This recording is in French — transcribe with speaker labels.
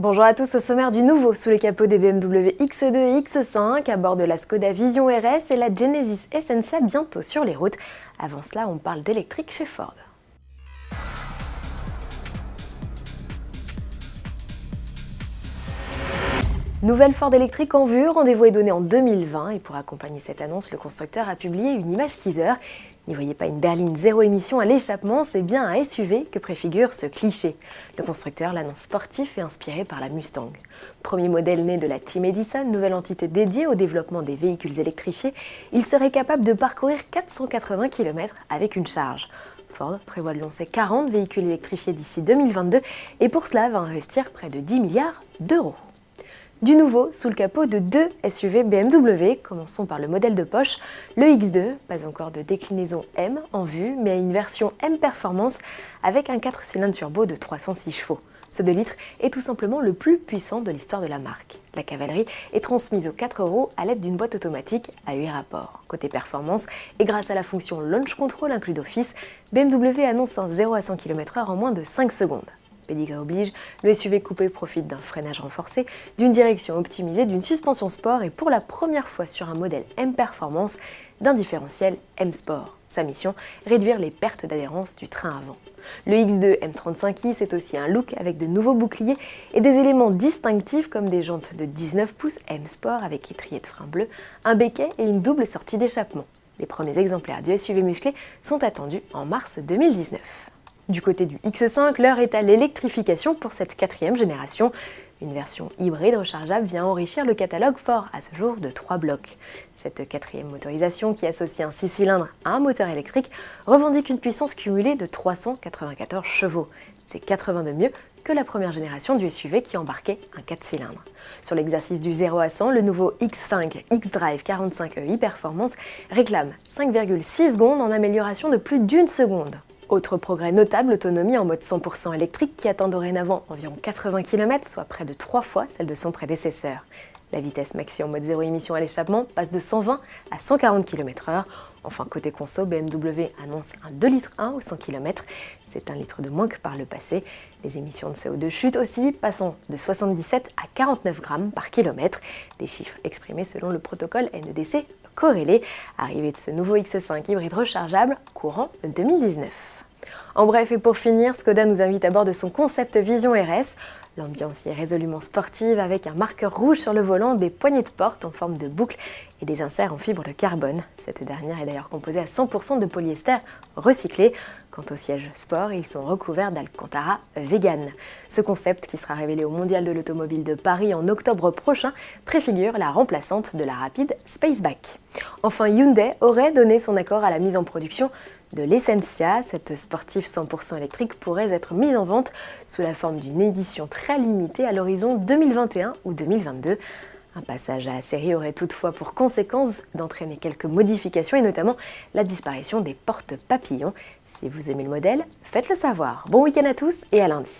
Speaker 1: Bonjour à tous, au sommaire du nouveau sous le capot des BMW X2 et X5, à bord de la Skoda Vision RS et la Genesis Essentia bientôt sur les routes. Avant cela, on parle d'électrique chez Ford. Nouvelle Ford électrique en vue, rendez-vous est donné en 2020 et pour accompagner cette annonce, le constructeur a publié une image teaser. N'y voyez pas une berline zéro émission à l'échappement, c'est bien un SUV que préfigure ce cliché. Le constructeur l'annonce sportif et inspiré par la Mustang. Premier modèle né de la Team Edison, nouvelle entité dédiée au développement des véhicules électrifiés, il serait capable de parcourir 480 km avec une charge. Ford prévoit de lancer 40 véhicules électrifiés d'ici 2022 et pour cela va investir près de 10 milliards d'euros. Du nouveau sous le capot de deux SUV BMW, commençons par le modèle de poche, le X2, pas encore de déclinaison M en vue, mais une version M Performance avec un 4 cylindres turbo de 306 chevaux. Ce 2 litres est tout simplement le plus puissant de l'histoire de la marque. La cavalerie est transmise aux 4 roues à l'aide d'une boîte automatique à 8 rapports. Côté performance, et grâce à la fonction Launch Control inclus d'office, BMW annonce un 0 à 100 km/h en moins de 5 secondes. Pédigré oblige, le SUV coupé profite d'un freinage renforcé, d'une direction optimisée, d'une suspension sport et pour la première fois sur un modèle M Performance, d'un différentiel M Sport. Sa mission, réduire les pertes d'adhérence du train avant. Le X2 M35i, c'est aussi un look avec de nouveaux boucliers et des éléments distinctifs comme des jantes de 19 pouces M Sport avec étrier de frein bleu, un béquet et une double sortie d'échappement. Les premiers exemplaires du SUV musclé sont attendus en mars 2019. Du côté du X5, l'heure est à l'électrification pour cette 4e génération. Une version hybride rechargeable vient enrichir le catalogue Ford à ce jour de 3 blocs. Cette 4e motorisation, qui associe un 6 cylindres à un moteur électrique, revendique une puissance cumulée de 394 chevaux. C'est 80 de mieux que la première génération du SUV qui embarquait un 4 cylindres. Sur l'exercice du 0 à 100, le nouveau X5 xDrive 45e e-Performance réclame 5,6 secondes en amélioration de plus d'1 seconde. Autre progrès notable, l'autonomie en mode 100% électrique qui atteint dorénavant environ 80 km, soit près de 3 fois celle de son prédécesseur. La vitesse maxi en mode zéro émission à l'échappement passe de 120 à 140 km/h. Enfin, côté conso, BMW annonce un 2,1 litres au 100 km. C'est 1 litre de moins que par le passé. Les émissions de CO2 chutent aussi, passant de 77 à 49 grammes par kilomètre. Des chiffres exprimés selon le protocole NEDC corrélé. Arrivée de ce nouveau X5 hybride rechargeable courant 2019. En bref, et pour finir, Skoda nous invite à bord de son concept Vision RS. L'ambiance y est résolument sportive avec un marqueur rouge sur le volant, des poignées de porte en forme de boucle et des inserts en fibre de carbone. Cette dernière est d'ailleurs composée à 100% de polyester recyclé. Quant aux sièges sport, ils sont recouverts d'Alcantara vegan. Ce concept, qui sera révélé au Mondial de l'Automobile de Paris en octobre prochain, préfigure la remplaçante de la rapide Spaceback. Enfin, Hyundai aurait donné son accord à la mise en production de l'Essentia. Cette sportive 100% électrique pourrait être mise en vente sous la forme d'une édition très limitée à l'horizon 2021 ou 2022. Un passage à la série aurait toutefois pour conséquence d'entraîner quelques modifications et notamment la disparition des portes papillons. Si vous aimez le modèle, faites-le savoir. Bon week-end à tous et à lundi.